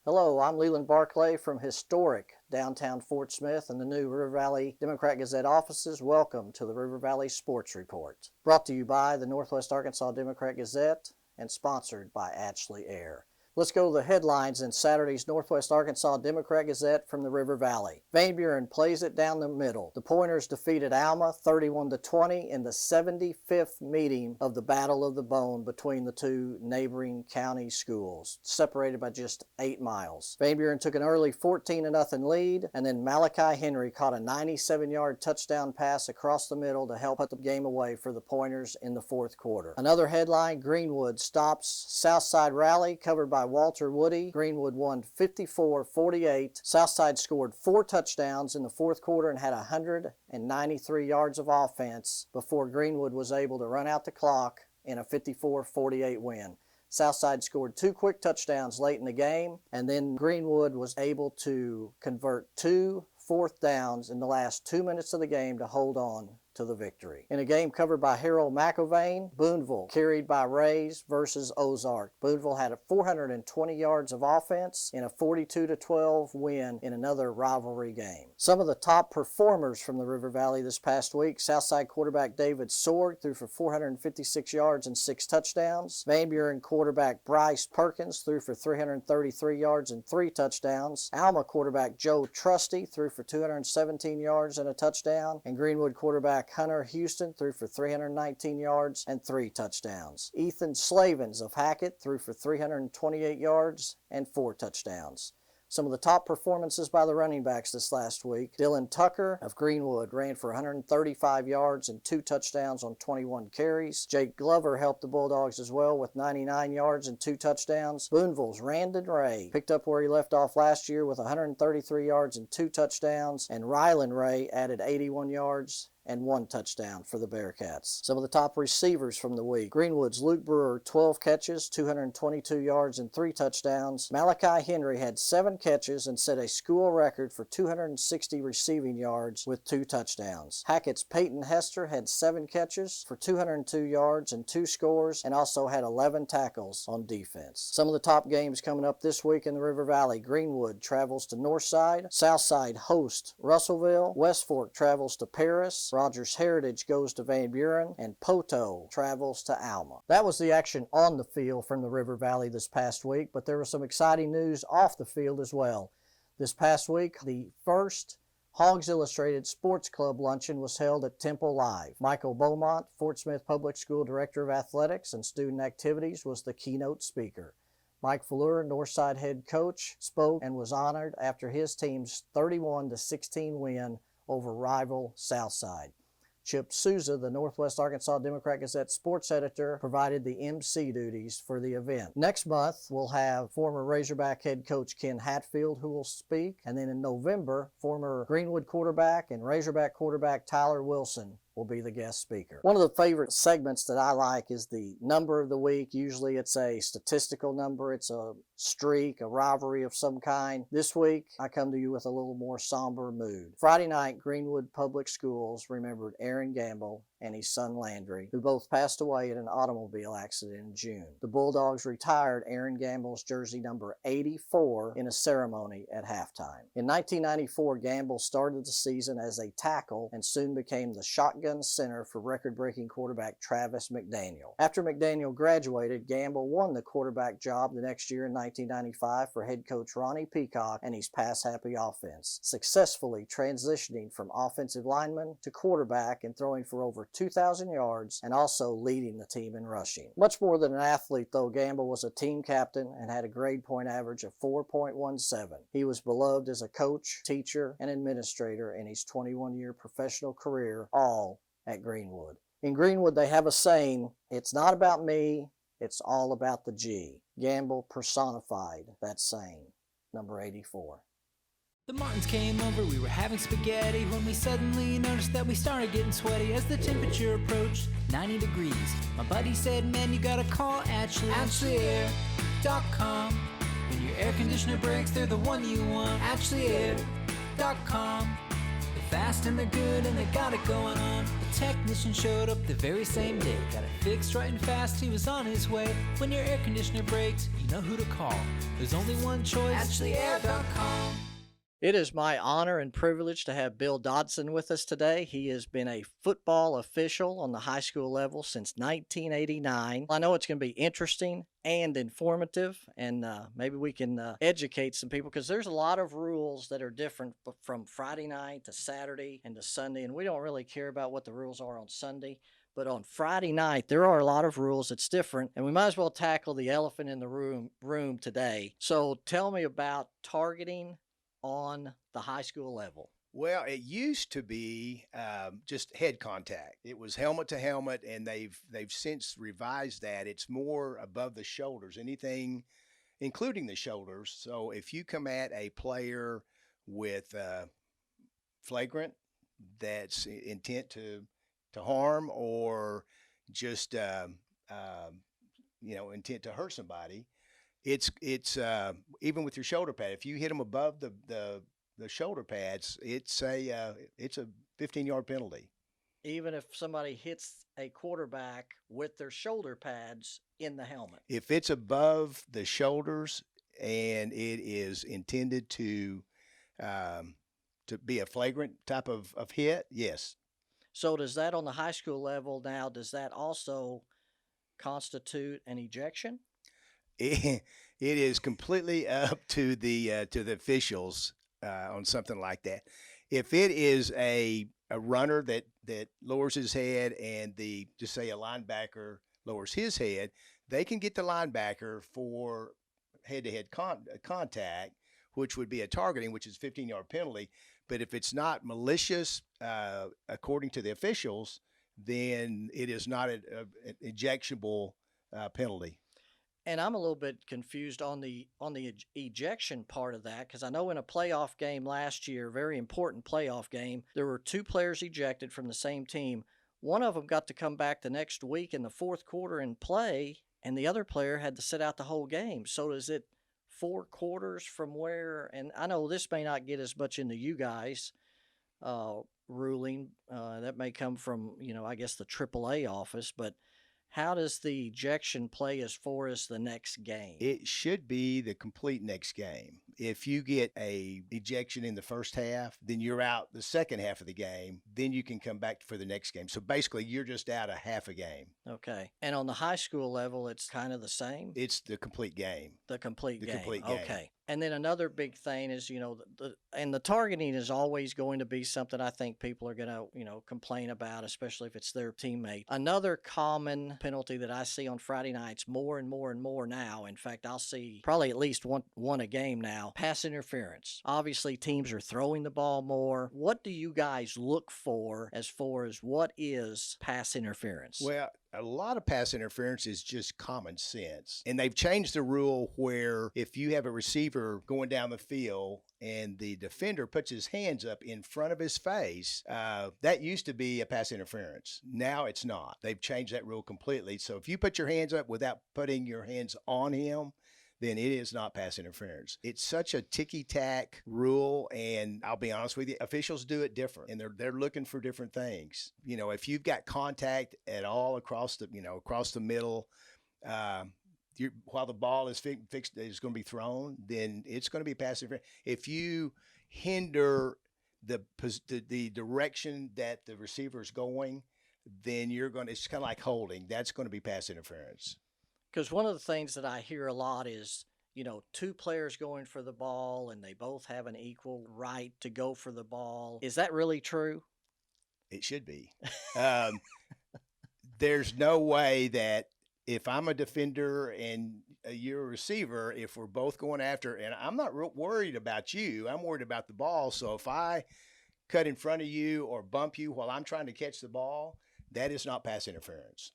Hello, I'm Leland Barclay from historic downtown Fort Smith and the new River Valley Democrat-Gazette offices. Welcome to the River Valley Sports Report, brought to you by the Northwest Arkansas Democrat-Gazette and sponsored by Ashley Air. Let's go to the headlines in Saturday's Northwest Arkansas Democrat-Gazette from the River Valley. Van Buren plays it down the middle. The Pointers defeated Alma 31-20 in the 75th meeting of the Battle of the Bone between the two neighboring county schools, separated by just 8 miles. Van Buren took an early 14-0 lead, and then Malachi Henry caught a 97-yard touchdown pass across the middle to help put the game away for the Pointers in the fourth quarter. Another headline, Greenwood stops Southside rally, covered by Walter Woody. Greenwood won 54-48. Southside scored 4 touchdowns in the fourth quarter and had 193 yards of offense before Greenwood was able to run out the clock in a 54-48 win. Southside scored 2 quick touchdowns late in the game, and then Greenwood was able to convert 2 fourth downs in the last 2 minutes of the game to hold on to the victory. In a game covered by Harold McIlvain, Boonville carried by Rays versus Ozark. Boonville had 420 yards of offense in a 42-12 win in another rivalry game. Some of the top performers from the River Valley this past week: Southside quarterback David Sorg threw for 456 yards and 6 touchdowns. Van Buren quarterback Bryce Perkins threw for 333 yards and 3 touchdowns. Alma quarterback Joe Trusty threw for 217 yards and a touchdown. And Greenwood quarterback Hunter Houston threw for 319 yards and 3 touchdowns. Ethan Slavens of Hackett threw for 328 yards and 4 touchdowns. Some of the top performances by the running backs this last week: Dylan Tucker of Greenwood ran for 135 yards and 2 touchdowns on 21 carries. Jake Glover helped the Bulldogs as well with 99 yards and 2 touchdowns. Boonville's Randon Ray picked up where he left off last year with 133 yards and 2 touchdowns, and Ryland Ray added 81 yards and 1 touchdown for the Bearcats. Some of the top receivers from the week: Greenwood's Luke Brewer, 12 catches, 222 yards and 3 touchdowns. Malachi Henry had 7 catches and set a school record for 260 receiving yards with 2 touchdowns. Hackett's Peyton Hester had 7 catches for 202 yards and 2 scores, and also had 11 tackles on defense. Some of the top games coming up this week in the River Valley: Greenwood travels to Northside, Southside hosts Russellville, West Fork travels to Paris, Rogers Heritage goes to Van Buren, and Poto travels to Alma. That was the action on the field from the River Valley this past week, but there was some exciting news off the field as well. This past week, the first Hogs Illustrated Sports Club luncheon was held at Temple Live. Michael Beaumont, Fort Smith Public School Director of Athletics and Student Activities, was the keynote speaker. Mike Fleur, Northside head coach, spoke and was honored after his team's 31-16 win over rival Southside. Chip Souza, the Northwest Arkansas Democrat-Gazette sports editor, provided the MC duties for the event. Next month, we'll have former Razorback head coach Ken Hatfield who will speak, and then in November, former Greenwood quarterback and Razorback quarterback Tyler Wilson will be the guest speaker. One of the favorite segments that I like is the number of the week. Usually it's a statistical number, it's a streak, a rivalry of some kind. This week, I come to you with a little more somber mood. Friday night, Greenwood Public Schools remembered Aaron Gamble and his son Landry, who both passed away in an automobile accident in June. The Bulldogs retired Aaron Gamble's jersey number 84 in a ceremony at halftime. In 1994, Gamble started the season as a tackle and soon became the shotgun center for record-breaking quarterback Travis McDaniel. After McDaniel graduated, Gamble won the quarterback job the next year in 1995 for head coach Ronnie Peacock and his pass-happy offense, successfully transitioning from offensive lineman to quarterback and throwing for over 2,000 yards and also leading the team in rushing. Much more than an athlete, though, Gamble was a team captain and had a grade point average of 4.17. He was beloved as a coach, teacher, and administrator in his 21-year professional career, all at Greenwood. In Greenwood, they have a saying: "It's not about me, it's all about the G." Gamble personified that saying. Number 84. The Martins came over, we were having spaghetti when we suddenly noticed that we started getting sweaty as the temperature approached 90 degrees. My buddy said, "Man, you gotta call AshleyAir.com. When your air conditioner breaks, they're the one you want. AshleyAir.com. fast and they're good and they got it going on. The technician showed up the very same day. Got it fixed right and fast, he was on his way. When your air conditioner breaks, you know who to call. There's only one choice, AshleyAir.com. It is my honor and privilege to have Bill Dodson with us today. He has been a football official on the high school level since 1989. I know it's going to be interesting and informative, and maybe we can educate some people, because there's a lot of rules that are different from Friday night to Saturday and to Sunday, and we don't really care about what the rules are on Sunday. But on Friday night, there are a lot of rules that's different, and we might as well tackle the elephant in the room today. So tell me about targeting on the high school level. Well, it used to be just head contact. It was helmet to helmet, and they've since revised that. It's more above the shoulders, anything, including the shoulders. So if you come at a player with flagrant, that's intent to harm, or just intent to hurt somebody. It's even with your shoulder pad. If you hit them above the shoulder pads, it's a 15-yard penalty. Even if somebody hits a quarterback with their shoulder pads in the helmet. If it's above the shoulders and it is intended to be a flagrant type of hit, yes. So does that on the high school level now? Does that also constitute an ejection? It is completely up to the officials on something like that. If it is a runner that lowers his head, and just say a linebacker lowers his head, they can get the linebacker for head-to-head contact, which would be a targeting, which is a 15-yard penalty. But if it's not malicious, according to the officials, then it is not an ejectionable penalty. And I'm a little bit confused on the ejection part of that, because I know in a playoff game last year, very important playoff game, there were two players ejected from the same team. One of them got to come back the next week in the fourth quarter and play, and the other player had to sit out the whole game. So is it 4 quarters from where? And I know this may not get as much into you guys ruling. That may come from, I guess the AAA office, but how does the ejection play as far as the next game? It should be the complete next game. If you get a ejection in the first half, then you're out the second half of the game. Then you can come back for the next game. So basically, you're just out a half a game. Okay. And on the high school level, it's kind of the same? It's the complete game. The complete game. Complete game. Okay. And then another big thing is, the targeting is always going to be something I think people are going to, complain about, especially if it's their teammate. Another common penalty that I see on Friday nights more and more and more now, in fact, I'll see probably at least one a game now, pass interference. Obviously, teams are throwing the ball more. What do you guys look for as far as what is pass interference? Well, a lot of pass interference is just common sense. And they've changed the rule where if you have a receiver going down the field and the defender puts his hands up in front of his face, that used to be a pass interference. Now it's not. They've changed that rule completely. So if you put your hands up without putting your hands on him, then it is not pass interference. It's such a ticky-tack rule, and I'll be honest with you, officials do it different, and they're looking for different things. If you've got contact at all across the middle, while the ball is fixed, is going to be thrown, then it's going to be pass interference. If you hinder the direction that the receiver is going, then it's kind of like holding. That's going to be pass interference. Because one of the things that I hear a lot is, two players going for the ball and they both have an equal right to go for the ball. Is that really true? It should be. There's no way that if I'm a defender and you're a receiver, if we're both going after, and I'm not worried about you, I'm worried about the ball. So if I cut in front of you or bump you while I'm trying to catch the ball, that is not pass interference.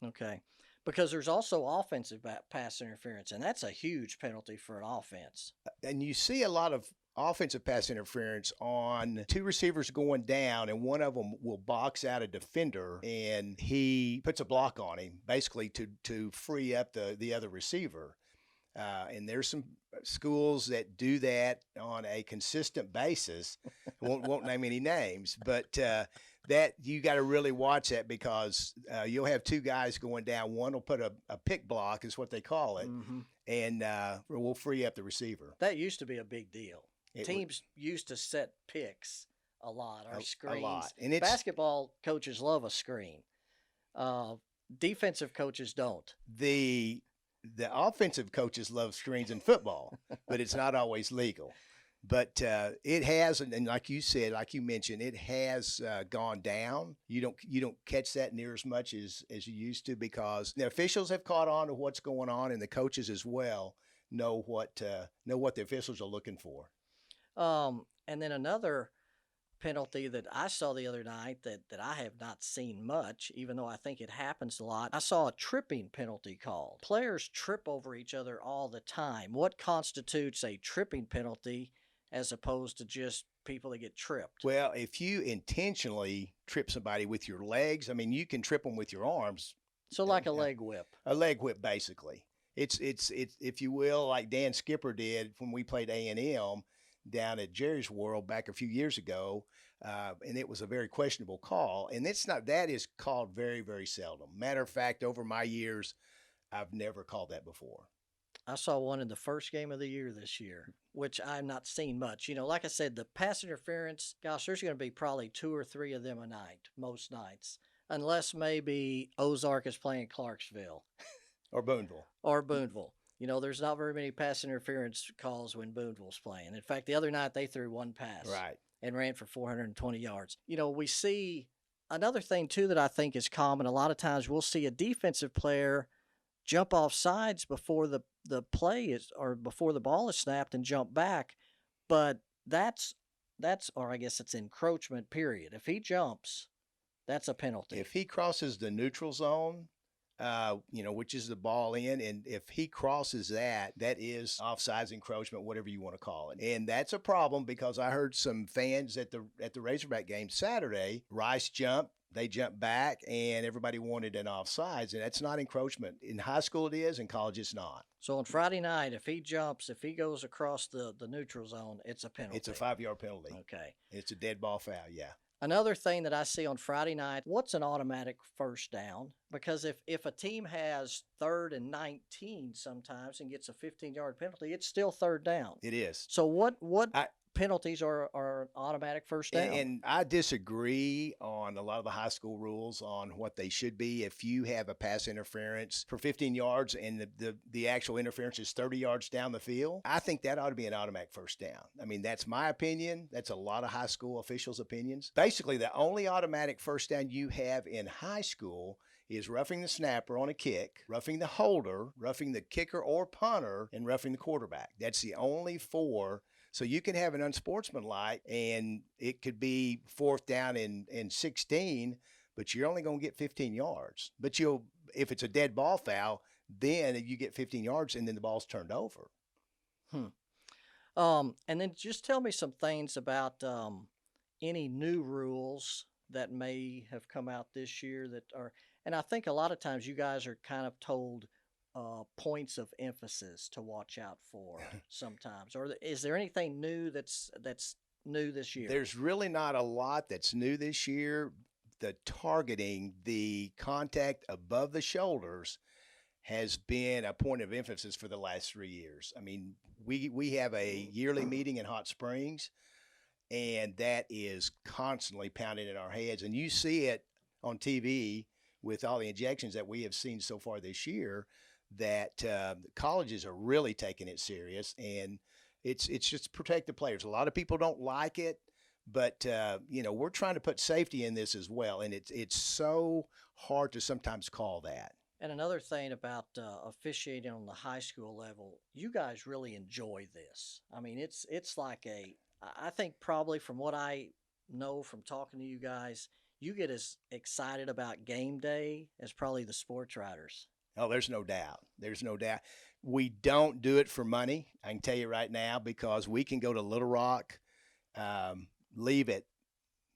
Okay. Because there's also offensive pass interference, and that's a huge penalty for an offense. And you see a lot of offensive pass interference on two receivers going down, and one of them will box out a defender, and he puts a block on him, basically to free up the other receiver. And there's some schools that do that on a consistent basis. won't name any names, but that you got to really watch that because you'll have two guys going down. One will put a pick block, is what they call it, and we'll free up the receiver. That used to be a big deal. It Teams used to set picks a lot, or screens. A lot. And it's, basketball coaches love a screen. Defensive coaches don't. The offensive coaches love screens in football, but it's not always legal. But it has, and like you said, like you mentioned, it has gone down. You don't catch that near as much as you used to because the officials have caught on to what's going on, and the coaches as well know what the officials are looking for. And then another penalty that I saw the other night that I have not seen much, even though I think it happens a lot. I saw a tripping penalty called. Players trip over each other all the time. What constitutes a tripping penalty as opposed to just people that get tripped? Well, if you intentionally trip somebody with your legs, I mean, you can trip them with your arms. So like a leg whip. A leg whip, basically. It's if you will, like Dan Skipper did when we played A&M down at Jerry's World back a few years ago, and it was a very questionable call. And that is called very, very seldom. Matter of fact, over my years, I've never called that before. I saw one in the first game of the year this year, which I've not seen much. You know, like I said, the pass interference, gosh, there's going to be probably 2 or 3 of them a night, most nights, unless maybe Ozark is playing Clarksville. Or Booneville. Or Booneville. You know, there's not very many pass interference calls when Booneville's playing. In fact, the other night they threw one pass. Right. And ran for 420 yards. You know, we see another thing, too, that I think is common. A lot of times we'll see a defensive player jump off sides before the play is, or before the ball is snapped and jump back. But that's, or I guess it's encroachment, period. If he jumps, that's a penalty. If he crosses the neutral zone, which is the ball in, and if he crosses that is offsides, encroachment, whatever you want to call it. And that's a problem because I heard some fans at the Razorback game Saturday, Rice jumped, they jumped back, and everybody wanted an offsides, and that's not encroachment. In high school it is, in college it's not. So on Friday night, if he goes across the neutral zone, it's a penalty. It's a 5-yard penalty. Okay. It's a dead ball foul, yeah. Another thing that I see on Friday night, what's an automatic first down? Because if a team has 3rd and 19 sometimes and gets a 15-yard penalty, it's still 3rd down. It is. So what penalties are an automatic first down? And I disagree on a lot of the high school rules on what they should be. If you have a pass interference for 15 yards and the actual interference is 30 yards down the field, I think that ought to be an automatic first down. I mean, that's my opinion. That's a lot of high school officials' opinions. Basically, the only automatic first down you have in high school is roughing the snapper on a kick, roughing the holder, roughing the kicker or punter, and roughing the quarterback. That's the only 4. So you can have an unsportsmanlike, and it could be 4th down and 16, but you're only going to get 15 yards. But if it's a dead ball foul, then you get 15 yards, and then the ball's turned over. And then just tell me some things about any new rules that may have come out this year that are, and I think a lot of times you guys are kind of told points of emphasis to watch out for sometimes. Or is there anything new that's new this year? There's really not a lot that's new this year. The targeting, the contact above the shoulders has been a point of emphasis for the last 3 years. I mean, we have a yearly meeting in Hot Springs, and that is constantly pounding in our heads. And you see it on TV with all the injections that we have seen so far this year, that colleges are really taking it serious, and it's just to protect the players. A lot of people don't like it, but we're trying to put safety in this as well, and it's so hard to sometimes call that. And another thing about officiating on the high school level, you guys really enjoy this. I mean, it's like I think probably from what I know from talking to you guys, you get as excited about game day as probably the sports writers. Oh, there's no doubt. There's no doubt. We don't do it for money, I can tell you right now, because we can go to Little Rock, leave at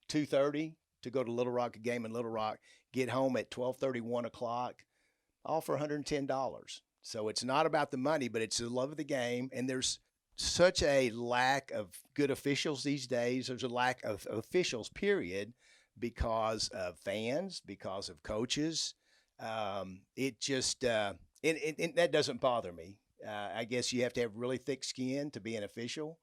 2:30 to go to Little Rock, a game in Little Rock, get home at 12:30, 1 o'clock, all for $110. So it's not about the money, but it's the love of the game. And there's such a lack of good officials these days. There's a lack of officials, period, because of fans, because of coaches. It just and that doesn't bother me. I guess you have to have really thick skin to be an official,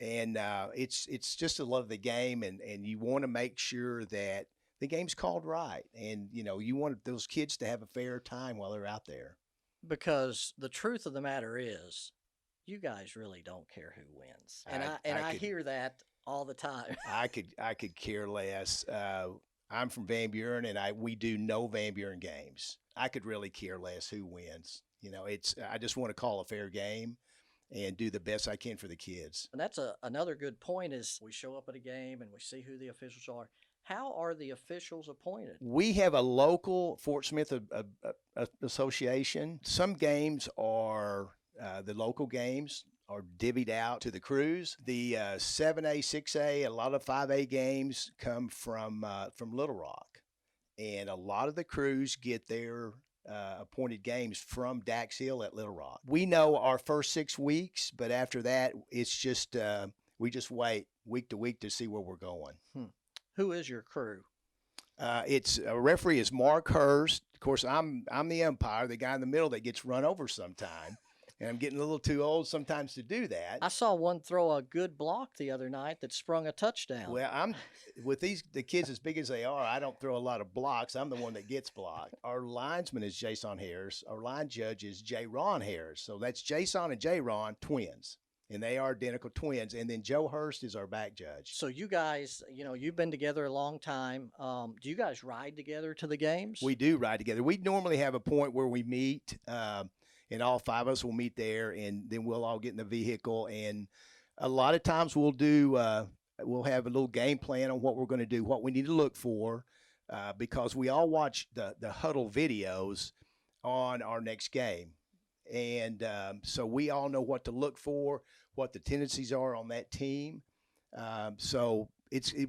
and it's just a love of the game, and you want to make sure that the game's called right, and you want those kids to have a fair time while they're out there. Because the truth of the matter is, you guys really don't care who wins, and I hear that all the time. I could care less. I'm from Van Buren, and we do no Van Buren games. I could really care less who wins. I just want to call a fair game and do the best I can for the kids. And that's another good point is we show up at a game and we see who the officials are. How are the officials appointed? We have a local Fort Smith association. Some games are the local games are divvied out to the crews. The 7A, 6A, a lot of 5A games come from Little Rock. And a lot of the crews get their appointed games from Dax Hill at Little Rock. We know our first 6 weeks, but after that, it's just we just wait week to week to see where we're going. Who is your crew? It's a referee is Mark Hurst. Of course, I'm the umpire, the guy in the middle that gets run over sometime. And I'm getting a little too old sometimes to do that. I saw one throw a good block the other night that sprung a touchdown. Well, I'm with the kids as big as they are, I don't throw a lot of blocks. I'm the one that gets blocked. Our linesman is Jason Harris. Our line judge is J. Ron Harris. So that's Jason and J. Ron, twins. And they are identical twins. And then Joe Hurst is our back judge. So you guys, you've been together a long time. Do you guys ride together to the games? We do ride together. We normally have a point where we meet, and all 5 of us will meet there, and then we'll all get in the vehicle. And a lot of times we'll have a little game plan on what we're going to do, what we need to look for, because we all watch the huddle videos on our next game. And so we all know what to look for, what the tendencies are on that team. So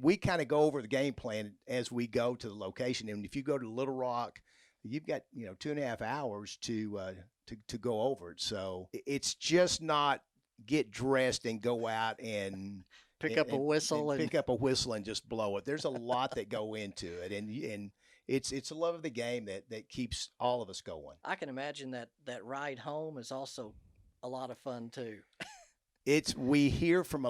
we kind of go over the game plan as we go to the location. And if you go to Little Rock, you've got 2.5 hours to go over it. So it's just not get dressed and go out and pick up a whistle and just blow it. There's a lot that go into it, and it's the love of the game that keeps all of us going. I can imagine that ride home is also a lot of fun too. We hear from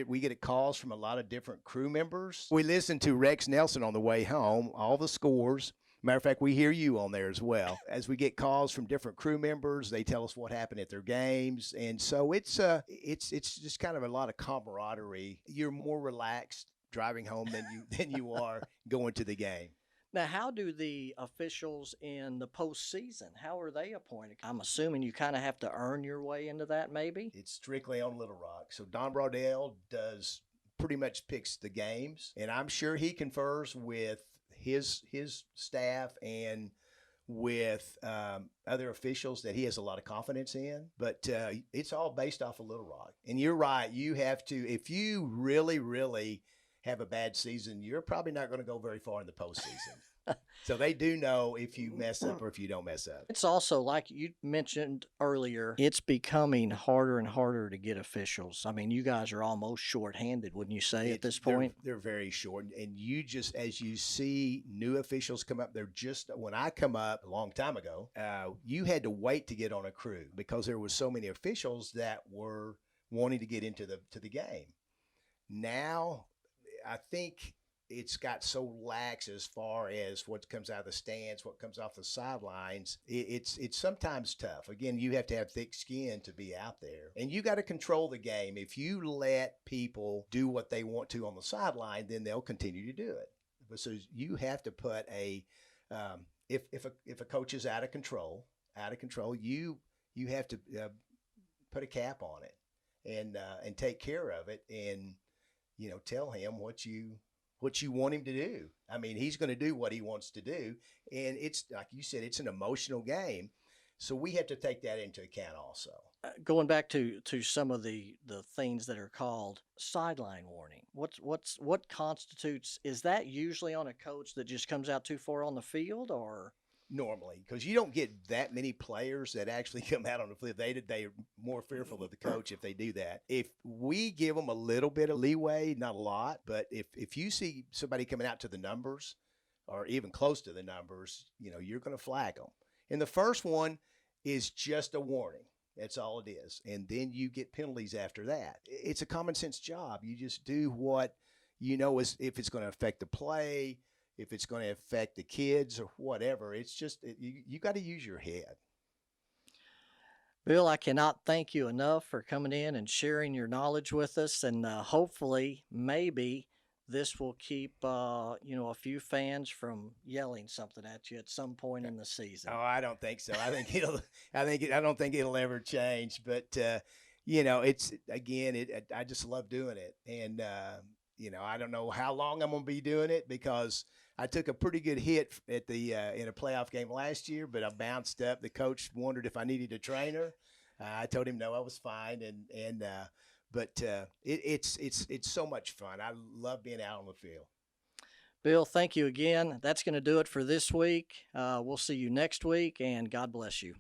we get calls from a lot of different crew members. We listen to Rex Nelson on the way home, all the scores. Matter of fact, we hear you on there as well. As we get calls from different crew members, they tell us what happened at their games, and so it's just kind of a lot of camaraderie. You're more relaxed driving home than you are going to the game. Now, how do the officials in the postseason, how are they appointed? I'm assuming you kind of have to earn your way into that, maybe? It's strictly on Little Rock. So Don Braudel pretty much picks the games, and I'm sure he confers with his staff and with other officials that he has a lot of confidence in. But it's all based off of Little Rock. And you're right. You have to, if you really, really have a bad season, you're probably not going to go very far in the postseason. So they do know if you mess up or if you don't mess up. It's also, like you mentioned earlier, it's becoming harder and harder to get officials. I mean, you guys are almost shorthanded, wouldn't you say, at this point? They're very short. And you just, as you see new officials come up, when I come up a long time ago, you had to wait to get on a crew because there was so many officials that were wanting to get into the game. Now, I think it's got so lax as far as what comes out of the stands, what comes off the sidelines. It's sometimes tough. Again, you have to have thick skin to be out there. And you got to control the game. If you let people do what they want to on the sideline, then they'll continue to do it. But so you have to put if a coach is out of control, you have to put a cap on it and take care of it and tell him what you want him to do. I mean, he's going to do what he wants to do. And it's, like you said, it's an emotional game. So we have to take that into account also. Going back to some of the things that are called sideline warning, what constitutes, is that usually on a coach that just comes out too far on the field, or? normally, because you don't get that many players that actually come out on the field. They're more fearful of the coach if they do that. If we give them a little bit of leeway, not a lot, but if you see somebody coming out to the numbers or even close to the numbers, you're going to flag them. And the first one is just a warning. That's all it is. And then you get penalties after that. It's a common sense job. You just do what is, if it's going to affect the play, if it's going to affect the kids or whatever. It's just you got to use your head. Bill, I cannot thank you enough for coming in and sharing your knowledge with us, and hopefully, maybe this will keep a few fans from yelling something at you at some point in the season. Oh, I don't think so. I don't think it'll ever change. But it's I just love doing it, and I don't know how long I'm going to be doing it, because I took a pretty good hit at the in a playoff game last year, but I bounced up. The coach wondered if I needed a trainer. I told him no, I was fine, but it's so much fun. I love being out on the field. Bill, thank you again. That's going to do it for this week. We'll see you next week, and God bless you.